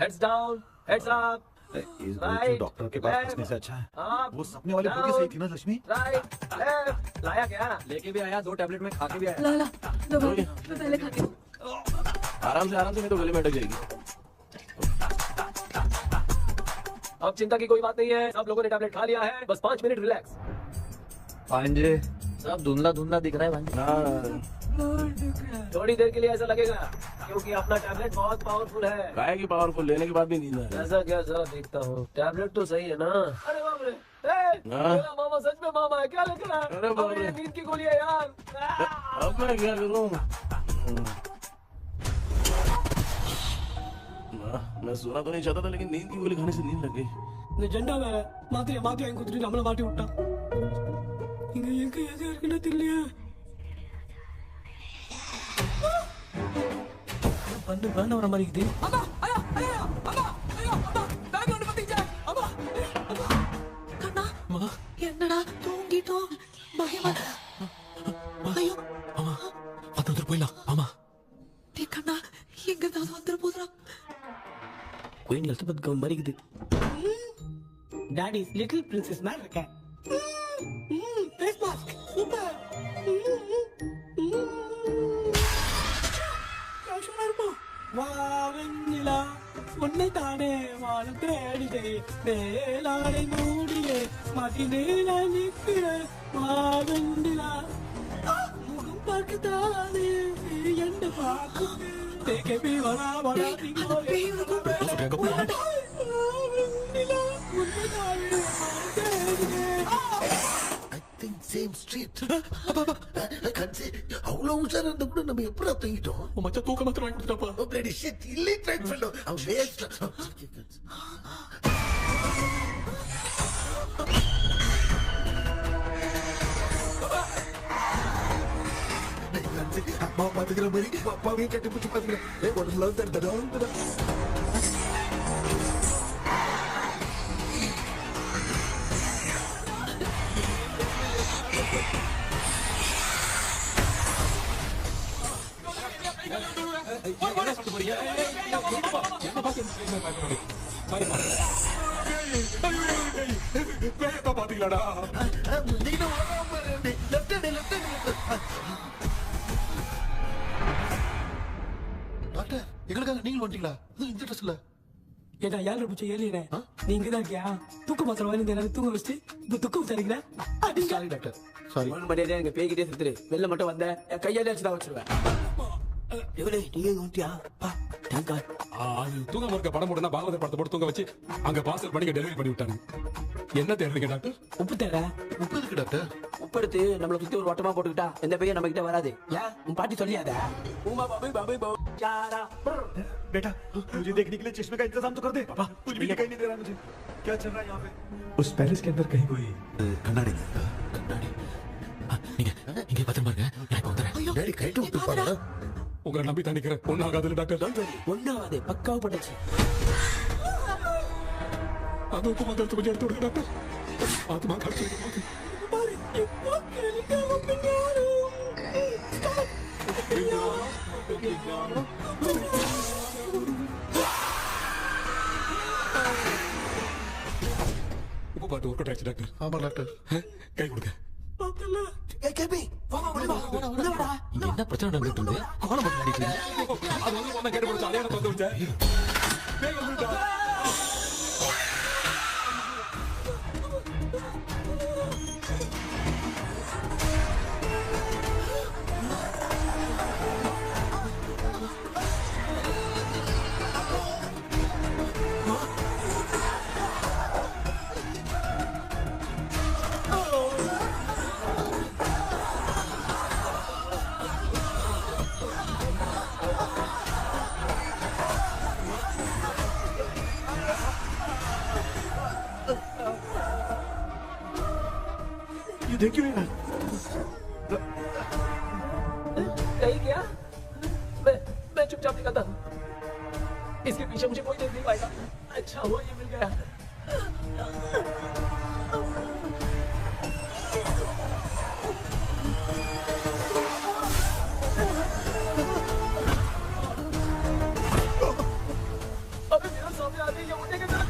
Heads down, heads up, इस right, doctor के पास फंसने से अच्छा है अप, वो सपने वाली बुढ़ी सही थी ना लक्ष्मी। राइट, लेफ्ट, लाया क्या? लेके भी आया, 2 टैबलेट में खा के भी आया। ला दवा मैं पहले खाती हूँ। आराम से नहीं तो गले में अटक जाएगी। अब चिंता की कोई बात नहीं है, सब लोगों ने टैबलेट खा लिया है, बस 5 मिनट रिलैक्स। भांजे सब धुंधला धुंधला दिख रहा है भांजे। थोड़ी देर के लिए ऐसा लगेगा क्योंकि अपना टैबलेट बहुत पावरफुल है। काय की पावरफुल, लेने के बाद भी नींद आ रही है। ऐसा क्या, जरा देखता हूँ, टैबलेट तो सही है ना? अरे बाप रे, मेरा मामा सच में मामा है, क्या लेकर आया? अरे बाप रे, नींद की गोली है यार। अब मैं क्या करूं? मैं सोना तो नहीं चाहता था, लेकिन नींद की गोली खाने से नींद लग गई। నిజంగా మాతి ఆయన కుదిరి నమ్మల మాటి ఉంటా ఇంకా ఏది అరిగినా తెలియ பண்ணு பண்ண வர மாதிரி இருக்குது. அம்மா ஐயா ஐயா அம்மா ஐயா அம்மா பேக் வந்து பத்திச்சா அம்மா கண்ணா என்னடா தூங்கிட்டோம் பயமா. ஐயோ அம்மா வந்து போயிடலாம். அம்மா டே கண்ணா எங்க தான் வந்துற போதுடா. போய் நீ அல்பத் கவுன் மாதிரி இருக்குது. டாடி லிட்டில் பிரின்சஸ் மாதிரி இருக்கேன். Face mask super. வாவெண்ணிலா உன்னை தானே வானம் தேடிதே மேலாடை மூடியே மதினே நான் நிற்கிறேன் வாவெண்ணிலா முகம் பார்க்கத்தானே என்ன பார்க்கும் தேக்கே வரா வரா வாவெண்ணிலா உன்னை தானே வானம் தேடிதே. Same street. அவ்வளவு உஷாரா இருந்தா கூட நம்ம எப்படா தூங்கிட்டோம்? மச்சா தூக்க மாத்திரம் வாங்கி கொடுத்தாப்பா. Oh bloody shit, illiterate fellow. அவன் வேஸ்ட். அம்மா பாத்துக்கிற மாதிரி அப்பாவே கட்டி பிடிச்சி பாத்துக்கிறேன். உடம்புல தடுத்தடா. பாத்தீங்களாடா டாக்டர் எங்களுக்காக நீங்கள் வந்துட்டீங்களா? இந்த ட்ரெஸ்ல ஏடா யாரு பூச்சி ஏறினே நீங்க தான் இருக்கியா? தூக்க மாத்திரம் வாங்கி நேரம் தூங்க வச்சுட்டு இப்ப துக்கம் விசாரிக்கிறேன். Sorry doctor sorry. ஒன்றும் பண்ணியாதே, எங்க பேய்கிட்டே செத்துரு. வெளில மட்டும் வந்த என் கையாலே அடிச்சுதான் வச்சிருவேன். எவ்வளவு நீங்க வந்துட்டியா? தூங்க இருக்க படம் போட்டுனா பாகவதர் படத்தை போட்டு தூங்க வச்சு அங்க பார்சல் பண்ணி டெலிவரி பண்ணி விட்டாங்க. என்ன தேடுறீங்க டாக்டர்? உப்பு தேவை. உப்பு இருக்கு டாக்டர். உப்பு எடுத்து நம்மளை சுத்தி ஒரு வட்டமா போட்டுக்கிட்டா எந்த பையன் நம்ம கிட்ட வராது. ஏன் உன் பாட்டி சொல்லியாத? உமா பாபு பாபு பாபு चारा बेटा मुझे देखने के लिए चश्मे का इंतजाम तो कर दे। पापा कुछ भी दिखाई नहीं दे रहा मुझे, क्या चल रहा है यहाँ पे? उस पैलेस के अंदर कहीं कोई கண்ணாடி நீங்க இங்கே பத்திரமா இருங்க, நான் இப்ப வந்துடுறேன். டேடி கைட்டு விட்டு பாருங்க. உங்களை நம்பி தான் நிக்கிறேன். ஒன்னும் ஆகாதுல்ல டாக்டர்? ஒன்னாவது பக்காவ பட்டுச்சு. அது உப்பு மந்திரத்தை கொஞ்சம் எடுத்து விடுங்க டாக்டர். ஆத்மா கழிச்சு பாரு இப்போ கேளுங்க பின்னாடி. உப்பு பாட்டு ஒர்க் அவுட் ஆயிடுச்சு டாக்டர். ஆமா டாக்டர். கை கொடுங்க. ஏய் கேபி வா வா வா. என்ன பிரச்சனை நடந்துட்டு இருக்கு? கோலம் போட்டு நடிக்கிறீங்க. அது வந்து ஒண்ணா கேட்டு போச்சு. அதே வந்து விட்டேன். பேய் வந்துட்டா. ये देख क्यों नहीं नहीं क्या? मैं चुपचाप निकलता हूँ, इसके पीछे मुझे कोई देख नहीं पाएगा। अच्छा हुआ ये मिल गया। अबे मेरा आती है, ये उठने के साथ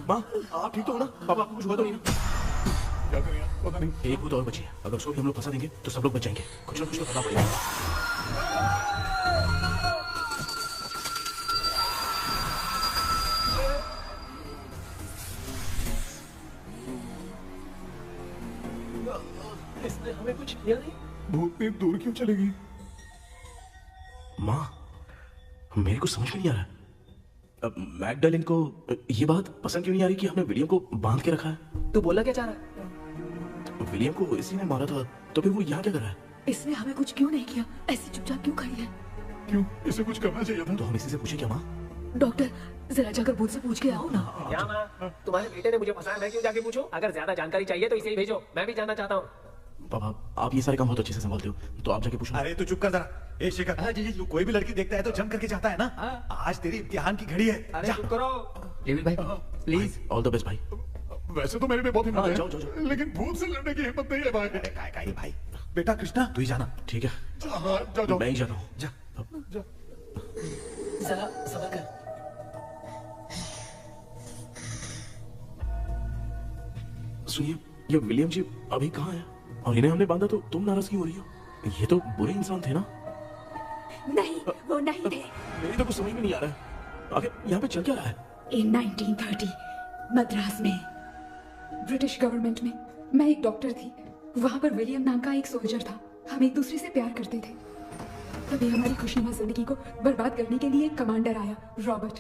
माँ आप ठीक तो हो ना? पापा आपको कुछ हुआ तो नहीं ना? क्या करें यार, पता नहीं। एक भूत और बची है, अगर उसको भी हम लोग फंसा देंगे तो सब लोग बच जाएंगे। कुछ ना कुछ तो करना पड़ेगा। इसने हमें कुछ किया नहीं। भूत दूर क्यों चलेगी? माँ मेरे को समझ में नहीं आ रहा है, अब मैगडालिन को ये बात पसंद क्यों नहीं आ रही कि हमने विलियम को बांध के रखा है? तू बोलना क्या चाह रहा है? विलियम को इसी ने मारा था, तो फिर वो यहाँ क्या कर रहा है? इसने हमें कुछ क्यों नहीं किया? ऐसी चुपचाप क्यों खड़ी है? क्यों, इसे कुछ करना चाहिए था। तो हम इसी से पूछे क्या माँ? डॉक्टर जरा जाकर भूत से पूछ के आओ ना। क्या माँ, तुम्हारे बेटे ने मुझे फंसाया, मैं क्यों जाके पूछूं? अगर ज्यादा जानकारी चाहिए तो इसे ही भेजो, मैं भी जानना चाहता हूँ। पापा आप ये सारे काम बहुत अच्छे से संभालते हो, तो आप जाके पूछो। अरे तू चुप कर जरा। ए शेखर, तू कोई भी लड़की देखता है तो जम करके चाहता है ना? आज तेरी इम्तिहान की घड़ी है। अरे चुप करो। डेविड भाई प्लीज। ऑल द बेस्ट भाई। वैसे तो मेरे में बहुत हिम्मत है, जाओ, जाओ। लेकिन भूत से लड़ने की हिम्मत नहीं है भाई। काय भाई। बेटा कृष्णा तू ही जाना। ठीक है, जाओ। मैं ही जाता हूँ। जा। जरा सबर कर। सुनिए, ये विलियम जी अभी कहाँ है? और इन्हें हमने बांधा तो तुम नाराज क्यों हो रही हो? ये तो बुरे इंसान थे ना? नहीं, वो नहीं थे। मेरी तो कुछ समझ में नहीं आ रहा है, आखिर यहाँ पे चल क्या रहा है? इन 1930 मद्रास में ब्रिटिश गवर्नमेंट में मैं एक डॉक्टर थी। वहां पर विलियम नाम का एक सोल्जर था। हम एक दूसरे से प्यार करते थे। तभी हमारी खुशनुमा जिंदगी को बर्बाद करने के लिए एक कमांडर आया, रॉबर्ट।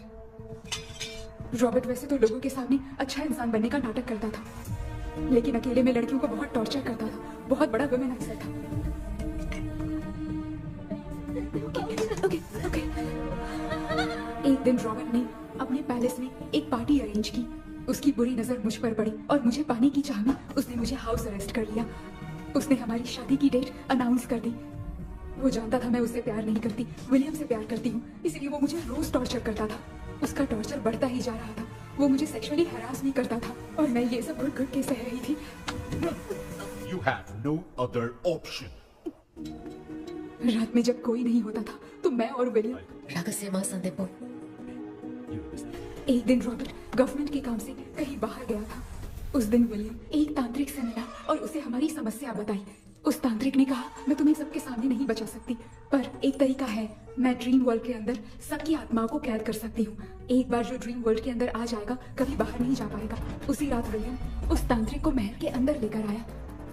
रॉबर्ट वैसे तो लोगों के सामने अच्छा इंसान बनने का नाटक करता था, लेकिन अकेले में लड़कियों को बहुत टॉर्चर करता था। बहुत बड़ा वुमेनाइजर था। ओके। एक दिन रॉबर्ट ने अपने पैलेस में एक पार्टी अरेंज की। उसकी बुरी नजर मुझ पर पड़ी और मुझे पाने की चाह में उसने मुझे हाउस अरेस्ट कर लिया। उसने हमारी शादी की डेट अनाउंस कर दी। वो जानता था मैं उससे प्यार नहीं करती, विलियम से प्यार करती हूँ, इसलिए वो मुझे रोज टॉर्चर करता था। उसका टॉर्चर बढ़ता ही जा रहा था। वो मुझे सेक्सुअली हैरास भी करता था और मैं ये सब घुट के सह रही थी। You have no other option. रात में जब कोई नहीं होता था तो मैं और विलियम रहस्यमा संदेपो। एक दिन रॉबर्ट गवर्नमेंट के काम से कहीं बाहर गया था। उस दिन विलियम एक तांत्रिक से मिला और उसे हमारी समस्या बताई। उस तांत्रिक ने कहा, मैं तुम्हें सबके सामने नहीं बचा सकती, पर एक तरीका है। मैं ड्रीम वर्ल्ड के अंदर सबकी आत्माओं को कैद कर सकती हूँ। एक बार जो ड्रीम वर्ल्ड के अंदर आ जाएगा कभी बाहर नहीं जा पाएगा। उसी रात विलियम उस तांत्रिक को महल के अंदर लेकर आया।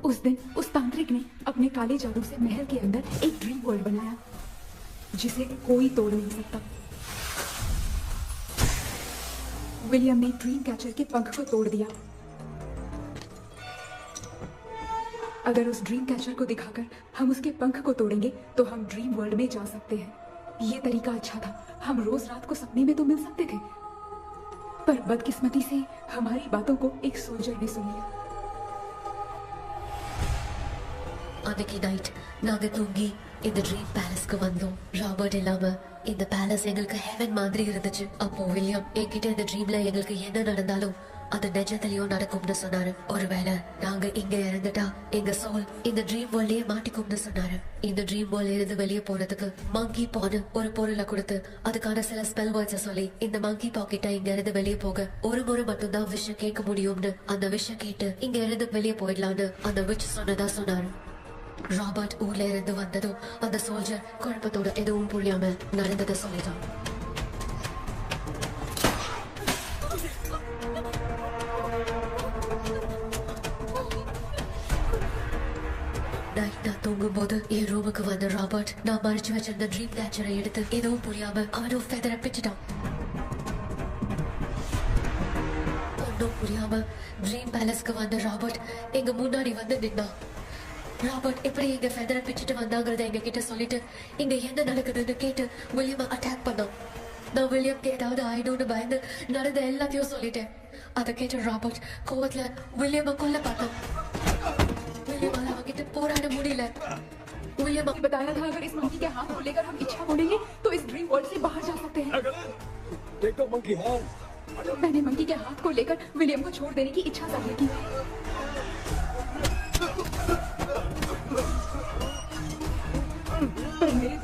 उस दिन उस तांत्रिक ने अपने काले जादू से महल के अंदर एक ड्रीम वर्ल्ड बनाया जिसे कोई तोड़ नहीं सकता। विलियम ने ड्रीम कैचर के पंख को तोड़ दिया। अगर उस ड्रीम कैचर को दिखाकर हम उसके पंख को तोड़ेंगे तो हम ड्रीम वर्ल्ड में जा सकते हैं। ये तरीका अच्छा था। हम रोज रात को सपने में तो मिल सकते थे, पर बदकिस्मती से हमारी बातों को एक सोल्जर ने सुन लिया। அன்னைக்கு நைட் நாங்க தூங்கி இந்த ட்ரீம் பேலஸ்க்கு வந்தோம். ராபர்ட் இல்லாம இந்த பேலஸ் எங்களுக்கு ஹெவன் மாதிரி இருந்துச்சு. அப்போ வில்லியம் என்கிட்ட இந்த ட்ரீம்ல எங்களுக்கு என்ன நடந்தாலும் அது நிஜத்திலயும் நடக்கும்னு சொன்னாரு. ஒருவேளை நாங்க இங்க இறந்துட்டா எங்க சோல் இந்த ட்ரீம் வேர்ல்ட்லயே மாட்டிக்கும்னு சொன்னாரு. இந்த ட்ரீம் வேர்ல்ட்ல இருந்து வெளியே போறதுக்கு மங்கி பான் ஒரு பொருளை கொடுத்து அதுக்கான சில ஸ்பெல் வேர்ட்ஸை சொல்லி இந்த மங்கி பாக்கெட்டை இங்க இருந்து வெளியே போக ஒரு முறை மட்டும்தான் விஷயம் கேட்க முடியும்னு அந்த விஷயம் கேட்டு இங்க இருந்து வெளியே போயிடலான்னு அந்த விச் சொன்னதா சொன்னாரு. ராபர்ட் ஊர்ல இருந்து வந்ததும் அந்த சோல்ஜர் குழப்பத்தோட எதுவும் புரியாம நடந்ததை சொல்லிட்டான். நைட் நான் தூங்கும் போது என் ரூமுக்கு வந்த ராபர்ட் நான் மறைச்சு வச்சிருந்த ட்ரீம் கேச்சரை எடுத்து எதுவும் புரியாம அவனும் ஃபெதரை பிச்சுட்டான். ஒன்னும் புரியாம ட்ரீம் பேலஸ்க்கு வந்த ராபர்ட் எங்க முன்னாடி வந்து நின்னான். ராபர்ட் எப்படி எங்க ஃபெதரை பிச்சுட்டு வந்தாங்கிறத எங்க கிட்ட சொல்லிட்டு இங்க என்ன நடக்குதுன்னு கேட்டு வில்லியமை அட்டாக் பண்ணோம். நான் வில்லியம்க்கு ஏதாவது ஆயிடும்னு பயந்து நடந்த எல்லாத்தையும் சொல்லிட்டேன். அதை கேட்ட ராபர்ட் கோவத்துல வில்லியமை கொல்ல பார்த்தான். विलियम அவங்கிட்ட போராட முடியல. विलियम बताया था अगर इस मंकी के हाथ को लेकर हम इच्छा बोलेंगे तो इस ड्रीम वर्ल्ड से बाहर जा सकते हैं। मैंने मंकी के हाथ को लेकर विलियम को छोड़ देने की इच्छा जाहिर की।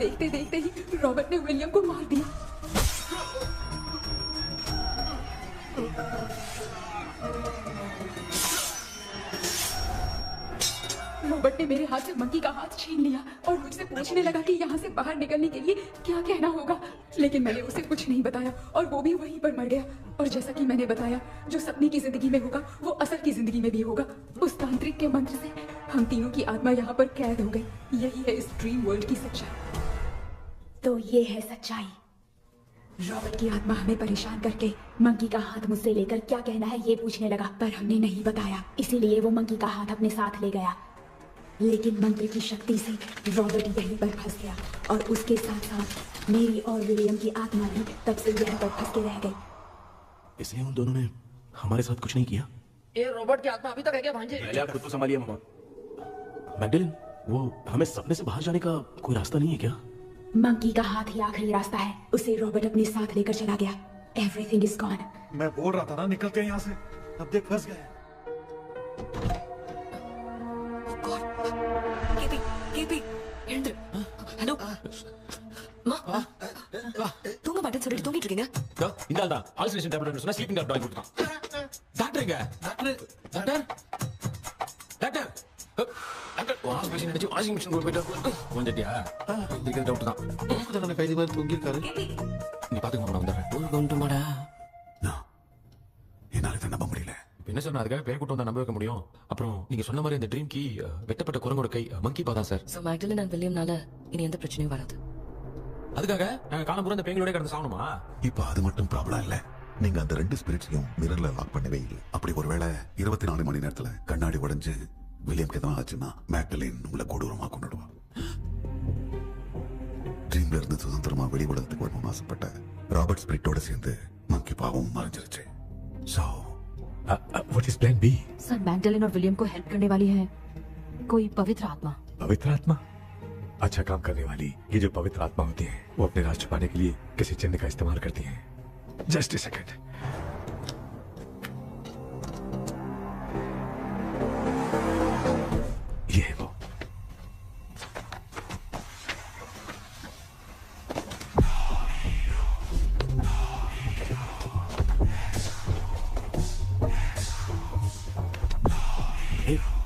देखते देखते ही रॉबर्ट ने विलियम को मार दिया। रॉबर्ट ने मेरे हाथ से मंकी का हाथ छीन लिया और मुझसे पूछने लगा कि यहाँ से बाहर निकलने के लिए क्या कहना होगा, लेकिन मैंने उसे कुछ नहीं बताया और वो भी वहीं पर मर गया। और जैसा कि मैंने बताया, जो सपने की जिंदगी में होगा वो असल की जिंदगी में भी होगा। उस तांत्रिक के मंत्र से हम तीनों की आत्मा यहाँ पर कैद हो गई। यही है इस ड्रीम वर्ल्ड की सच्चाई। तो ये है सच्चाई। रॉबर्ट की आत्मा हमें परेशान करके मंकी का हाथ मुझसे लेकर क्या कहना है ये पूछने लगा, पर हमने नहीं बताया, इसीलिए वो मंकी का हाथ अपने साथ ले गया। लेकिन मंत्र की शक्ति से रॉबर्ट यहीं पर फंस गया और उसके साथ साथ मेरी और विलियम की आत्मा भी तब से यहीं पर फंस के रह गई। इसलिए उन दोनों ने हमारे साथ कुछ नहीं किया। ये रॉबर्ट की आत्मा अभी तक है क्या भांजे? पहले आप खुद को संभालिए मामा। मैगडलिन, वो हमें सपने से बाहर जाने का कोई रास्ता नहीं है क्या? मंकी का हाथ ही आखिरी रास्ता है। उसे रॉबर्ट अपने साथ लेकर चला गया। Everything is gone. मैं बोल रहा था ना निकलते हैं यहाँ से, अब देख फंस गए। ഹലോ தூங்க மாட்டேன்னு சொல்லிட்டு தூங்கிட்டு இருக்கீங்க. இந்த ஆள் தான் ஹாலுசினேஷன் டேப்லெட் சொன்னா ஸ்லீப்பிங் டேப்லெட் வாங்கி கொடுத்தான். டாக்டர் எங்க? டாக்டர் டாக்டர் வாஷ் மிஷின் அடிச்சு வாஷிங் மிஷின் போயிட்டா கொஞ்சட்டியா இதுக்கு டவுட் தான். கைதி மாதிரி தூங்கி இருக்காரு. நீ பாத்துக்க நான் வந்துடுறேன். கொண்டு மாடா. என்னால இதை நம்ப முடியல. என்ன சொன்ன அதுக்காக பேர் கூட்டம் தான் நம்ப வைக்க முடியும். அப்புறம் நீங்க சொன்ன மாதிரி இந்த ட்ரீம் கீ வெட்டப்பட்ட குரங்கோட கை மங்கி பாதான் சார். ஸோ மேக்டலின் அண்ட் வில்லியம்னால இனி எந்த பிரச்சனையும் வராது. அதுக்காக நாங்க காலம்பூரா இந்த பேங்களோட கடந்து சாகணுமா? இப்ப அது மட்டும் ப்ராப்ளம் இல்ல. நீங்க அந்த ரெண்டு ஸ்பிரிட்ஸையும் மிரர்ல லாக் பண்ணவே இல்லை. அப்படி ஒருவேளை 24 மணி நேரத்துல கண்ணாடி உடைஞ்சு வில்லியம்க்கு எதாவது ஆச்சுன்னா மேக்டலின் உங்களை கொடூரமா கொண்டுடுவா. ட்ரீம்ல இருந்து சுதந்திரமா வெளி உலகத்துக்கு வரணும்னு ஆசைப்பட்ட ராபர்ட் ஸ்பிரிட்டோட சேர்ந்து மங்கி பாவம் மறைஞ்சிருச்சு. So what is plan B? Sir Magdalene और विलियम को हेल्प करने वाली है कोई पवित्र आत्मा. पवित्र आत्मा? अच्छा काम करने वाली ये जो पवित्र आत्मा होती है वो अपने राज छुपाने के लिए किसी चिन्ह का इस्तेमाल करती हैं। Just a second. ये है वो।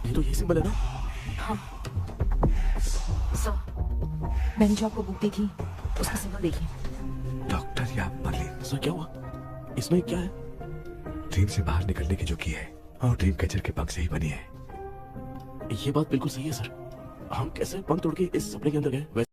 ये तो ये सिंबल है ना? हाँ सर मैंने जो आपको बुक दी थी उसका सिंबल देखिए. डॉक्टर या मर्लिन, सर क्या हुआ? इसमें क्या है? ड्रीम से बाहर निकलने की जो की है और ड्रीम कैचर के पंख से ही बनी है। ये बात बिल्कुल सही है सर। हम कैसे पंख तोड़ के इस सपने के अंदर गए? वैसे